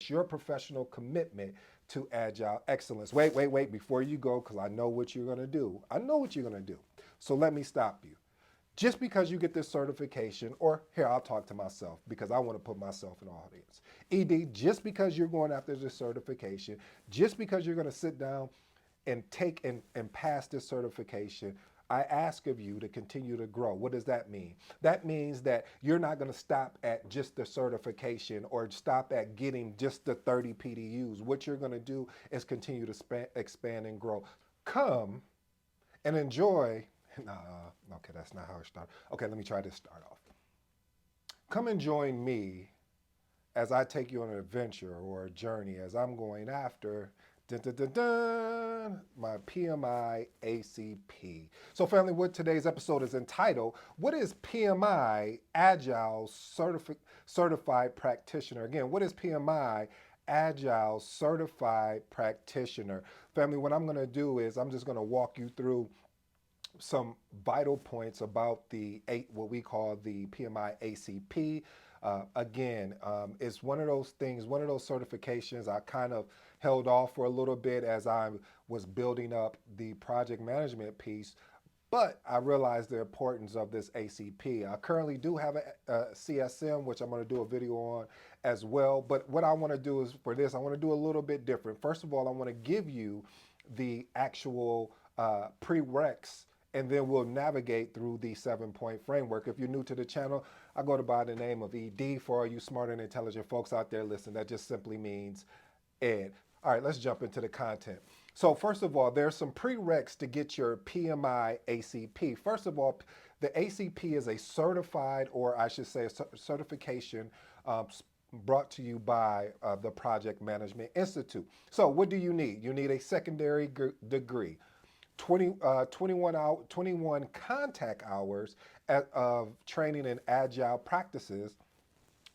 showcase your professional commitment to Agile excellence. Wait, before you go, because I know what you're going to do. I know what you're going to do. So let me stop you. Just because you get this certification, or here, I'll talk to myself because I want to put myself in the audience. ED, just because you're going after this certification, just because you're going to sit down and take and pass this certification, I ask of you to continue to grow. What does that mean? That means that you're not going to stop at just the certification or stop at getting just the 30 PDUs. What you're going to do is continue to expand and grow. Come and enjoy. Okay, that's not how it started. Okay, let me try to start off. Come and join me as I take you on an adventure or a journey as I'm going after dun, dun, dun, dun, my PMI ACP. So family, what today's episode is entitled, what is PMI Agile Certified Practitioner? Again, what is PMI Agile Certified Practitioner? Family, what I'm going to do is I'm just going to walk you through some vital points about what we call the PMI ACP. It's one of those things, one of those certifications I kind of held off for a little bit as I was building up the project management piece, but I realized the importance of this ACP. I currently do have a CSM, which I'm going to do a video on as well, but what I want to do is for this, I want to do a little bit different. First of all, I want to give you the actual prereqs, and then we'll navigate through the 7-point framework. If you're new to the channel, I go by the name of ED. For all you smart and intelligent folks out there, listen, that just simply means Ed. All right, let's jump into the content. So first of all, there's some prereqs to get your PMI ACP. First of all, the ACP is a certified, or I should say a certification brought to you by the Project Management Institute. So what do you need? You need a secondary degree. 21 contact hours of training in agile practices,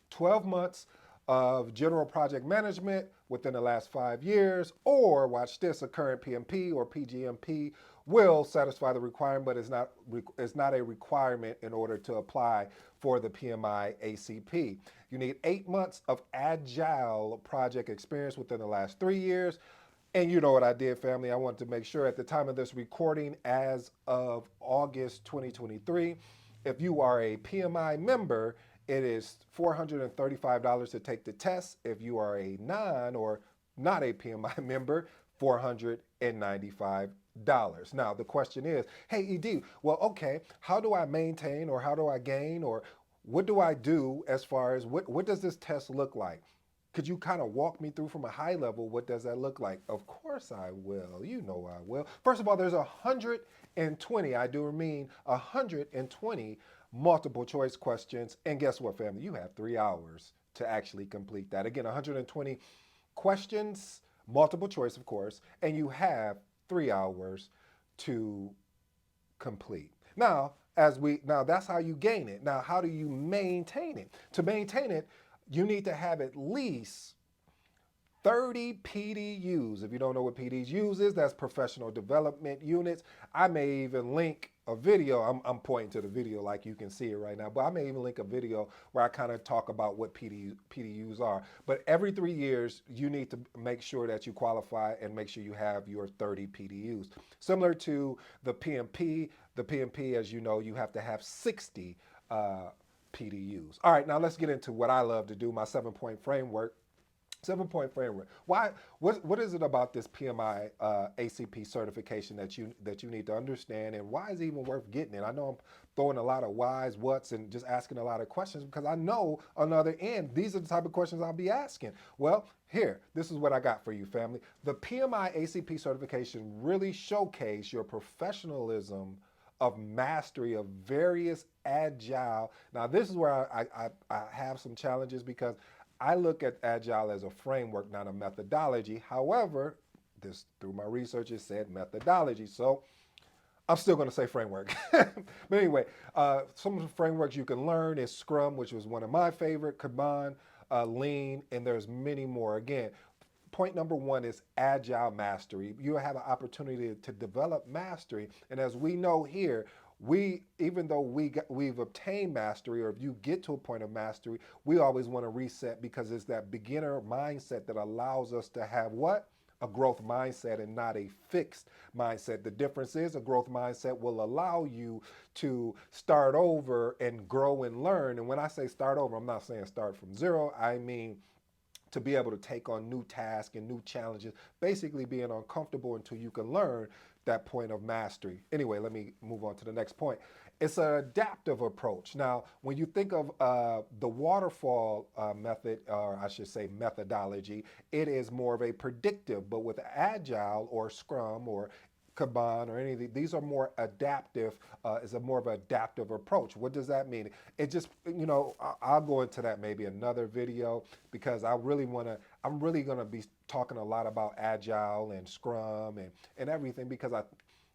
12 months of general project management within the last 5 years, or watch this, a current PMP or PGMP will satisfy the requirement, but it's not a requirement in order to apply for the PMI ACP. You need 8 months of agile project experience within the last 3 years. And you know what I did, family. I wanted to make sure at the time of this recording, as of August 2023, if you are a PMI member, it is $435 to take the test. If you are a or not a PMI member, $495. Now, the question is, hey, ED, well, okay, how do I maintain, or how do I gain, or what do I do as far as what does this test look like? Could you kind of walk me through from a high level, what does that look like? Of course I will. You know I will. First of all, there's 120, I do mean 120 multiple choice questions. And guess what, family? You have 3 hours to actually complete that. Again, 120 questions, multiple choice, of course, and you have 3 hours to complete. Now, that's how you gain it. Now, how do you maintain it? To maintain it, you need to have at least 30 PDUs. If you don't know what PDUs is, that's professional development units. I may even link a video. I'm pointing to the video like you can see it right now, but I may even link a video where I kind of talk about what PDUs are. But every 3 years, you need to make sure that you qualify and make sure you have your 30 PDUs. Similar to the PMP, as you know, you have to have 60 PDUs. All right, now let's get into what I love to do, my 7-point framework. 7-point framework. Why? What is it about this PMI ACP certification that you need to understand, and why is it even worth getting it? I know I'm throwing a lot of whys, whats, and just asking a lot of questions because I know on the other end, these are the type of questions I'll be asking. Well, this is what I got for you, family. The PMI ACP certification really showcase your professionalism of mastery of various agile. Now, this is where I have some challenges because I look at agile as a framework, not a methodology. However, this through my research, it said methodology. So I'm still going to say framework. But anyway, some of the frameworks you can learn is Scrum, which was one of my favorite, Kanban, Lean, and there's many more. Again, point number one is agile mastery. You have an opportunity to develop mastery. And as we know here, even though we've obtained mastery, or if you get to a point of mastery, we always want to reset, because it's that beginner mindset that allows us to have what? A growth mindset and not a fixed mindset. The difference is a growth mindset will allow you to start over and grow and learn. And when I say start over, I'm not saying start from zero. I mean to be able to take on new tasks and new challenges, basically being uncomfortable until you can learn that point of mastery. Anyway, let me move on to the next point. It's an adaptive approach. Now, when you think of the waterfall method, or I should say methodology, it is more of a predictive, but with Agile or Scrum or Kanban or any of these are more adaptive, is a more of an adaptive approach. What does that mean? It just, I'll go into that maybe another video, because I'm really going to be talking a lot about Agile and Scrum and everything, because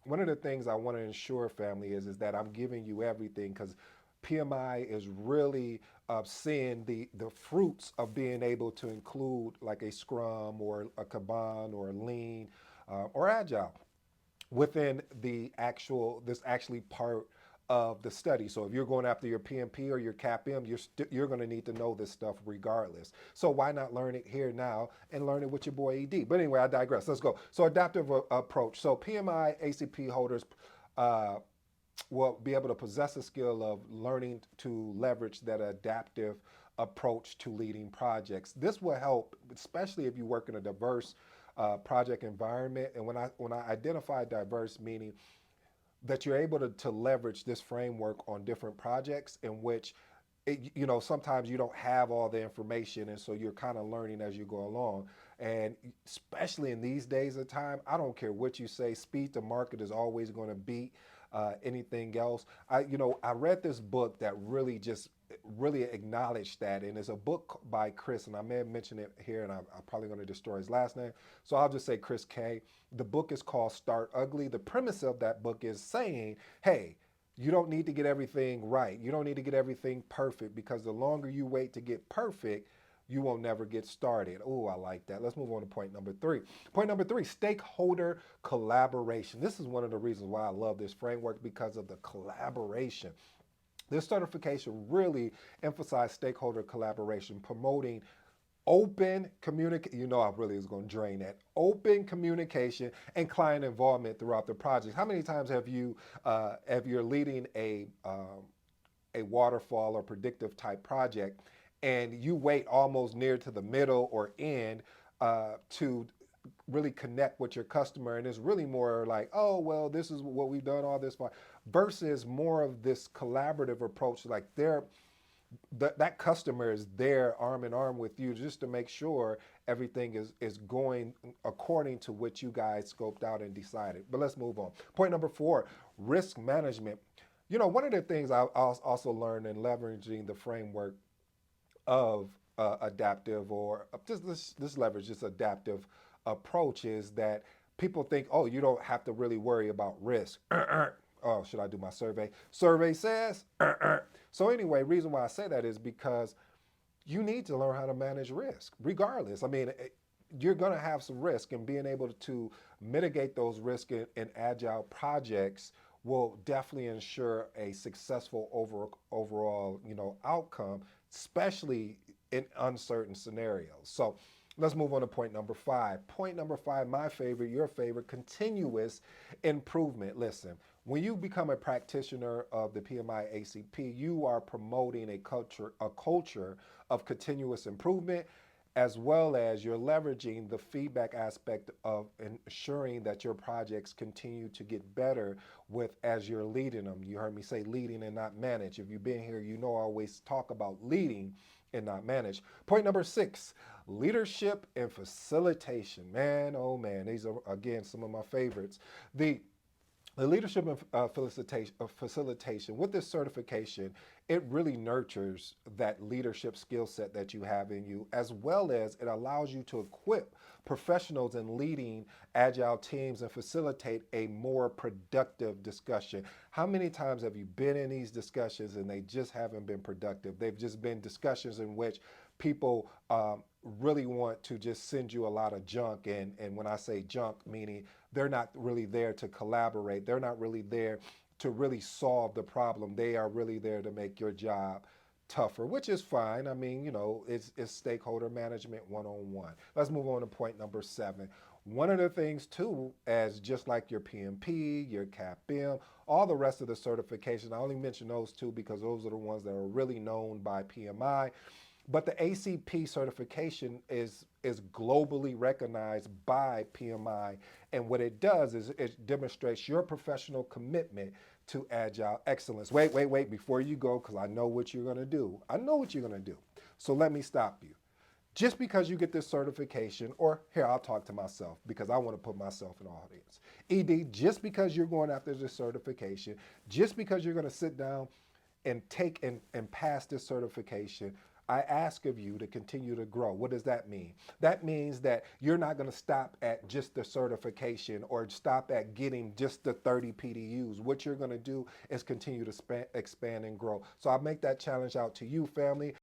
one of the things I want to ensure, family, is that I'm giving you everything, because PMI is really seeing the fruits of being able to include like a Scrum or a Kanban or a Lean or Agile within this actually part of the study. So if you're going after your PMP or your CAPM, you're going to need to know this stuff regardless. So why not learn it here now and learn it with your boy ED? But anyway, I digress. Let's go. So adaptive approach. So PMI ACP holders will be able to possess a skill of learning to leverage that adaptive approach to leading projects. This will help, especially if you work in a diverse project environment. And when I identify diverse, meaning that you're able to leverage this framework on different projects in which sometimes you don't have all the information, and so you're kind of learning as you go along. And especially in these days of time, I don't care what you say, speed to market is always going to beat anything else. I read this book that really acknowledged that, and it's a book by Chris, and I may have mentioned it here, and I'm probably going to destroy his last name, so I'll just say Chris K. The book is called Start Ugly. The premise of that book is saying, hey, you don't need to get everything right. You don't need to get everything perfect, because the longer you wait to get perfect, you will never get started. Oh, I like that. Let's move on to point number 3. Point number 3, stakeholder collaboration. This is one of the reasons why I love this framework, because of the collaboration. This certification really emphasized stakeholder collaboration, promoting open communication. I really was going to drain that. Open communication and client involvement throughout the project. How many times have you, if you're leading a waterfall or predictive type project, and you wait almost near to the middle or end to really connect with your customer, and it's really more like, oh, well, this is what we've done all this for, versus more of this collaborative approach, like that customer is there arm in arm with you, just to make sure everything is going according to what you guys scoped out and decided. But let's move on. Point number 4, risk management. One of the things I also learned in leveraging the framework of adaptive, or just this leverage, this adaptive approach, is that people think, oh, you don't have to really worry about risk. Oh, should I do my survey? Survey says. So anyway, reason why I say that is because you need to learn how to manage risk, regardless. I mean, you're going to have some risk, and being able to mitigate those risks in agile projects will definitely ensure a successful overall outcome, especially in uncertain scenarios. So let's move on to point number 5. Point number 5, my favorite, your favorite, continuous improvement. Listen, when you become a practitioner of the PMI-ACP, you are promoting a culture of continuous improvement, as well as you're leveraging the feedback aspect of ensuring that your projects continue to get better as you're leading them. You heard me say leading and not manage. If you've been here, I always talk about leading and not manage. Point number 6, leadership and facilitation. Man, oh man, these are, again, some of my favorites. The leadership and facilitation, with this certification, it really nurtures that leadership skill set that you have in you, as well as it allows you to equip professionals in leading agile teams and facilitate a more productive discussion. How many times have you been in these discussions and they just haven't been productive? They've just been discussions in which people really want to just send you a lot of junk. And when I say junk, meaning they're not really there to collaborate. They're not really there to really solve the problem. They are really there to make your job tougher, which is fine. I mean, it's stakeholder management one-on-one. Let's move on to point number 7. One of the things too, as just like your PMP, your CAPM, all the rest of the certifications, I only mention those two because those are the ones that are really known by PMI. But the ACP certification is globally recognized by PMI. And what it does is it demonstrates your professional commitment to agile excellence. Wait, before you go, because I know what you're going to do. I know what you're going to do. So let me stop you. Just because you get this certification, or here, I'll talk to myself because I want to put myself in the audience. ED, just because you're going after this certification, just because you're going to sit down and take and pass this certification, I ask of you to continue to grow. What does that mean? That means that you're not going to stop at just the certification or stop at getting just the 30 PDUs. What you're going to do is continue to expand and grow. So I make that challenge out to you, family.